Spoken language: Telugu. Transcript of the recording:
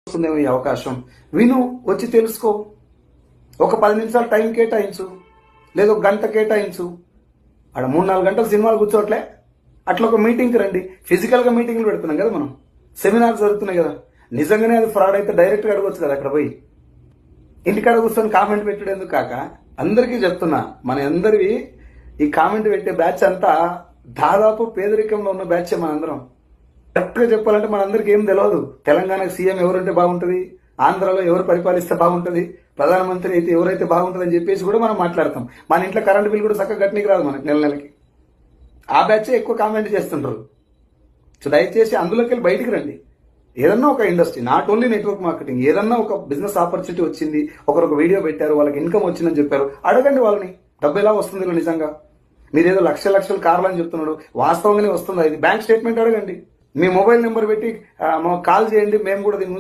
వస్తుందేమో ఈ అవకాశం. విను, వచ్చి తెలుసుకో. ఒక 10 నిమిషాలు టైం కేటాయించు, లేదా ఒక గంట కేటాయించు. అక్కడ 3-4 గంటలు సినిమాలు కూర్చోట్లే. అట్లా ఒక మీటింగ్కి రండి. ఫిజికల్గా మీటింగ్లు పెడుతున్నాం కదా మనం, సెమినార్స్ జరుగుతున్నాయి కదా. నిజంగానే అది ఫ్రాడ్ అయితే డైరెక్ట్గా అడగొచ్చు కదా అక్కడ పోయి. ఇంటికాడ కూర్చొని కామెంట్ పెట్టడేందుకు కాక అందరికీ చెప్తున్నా, మన అందరివి ఈ కామెంట్ పెట్టే బ్యాచ్ అంతా దాదాపు పేదరికంలో ఉన్న బ్యాచ్. మనందరం కరెక్ట్గా చెప్పాలంటే మనందరికీ ఏం తెలియదు. తెలంగాణకు సీఎం ఎవరుంటే బాగుంటుంది, ఆంధ్రాలో ఎవరు పరిపాలిస్తే బాగుంటుంది, ప్రధానమంత్రి అయితే ఎవరైతే బాగుంటుంది అని చెప్పేసి కూడా మనం మాట్లాడతాం. మన ఇంట్లో కరెంట్ బిల్ కూడా చక్కగా కట్టనీకి రాదు మనకి నెలకి. ఆ బ్యాచే ఎక్కువ కామెంట్ చేస్తుంటారు. సో దయచేసి అందులోకి వెళ్ళి బయటికి రండి. ఏదన్నా ఒక industry, not only network marketing, ఏదన్నా ఒక బిజినెస్ ఆపర్చునిటీ వచ్చింది, ఒకరు వీడియో పెట్టారు, వాళ్ళకి ఇన్కమ్ వచ్చిందని చెప్పారు, అడగండి వాళ్ళని. డబ్బు ఎలా వస్తుంది నిజంగా? మీరేదో లక్షల కార్లు అని చెప్తున్నాడు, వాస్తవంగానే వస్తుందా? ఇది బ్యాంక్ స్టేట్మెంట్ అడగండి. మీ మొబైల్ నెంబర్ పెట్టి కాల్ చేయండి, మేము కూడా దీని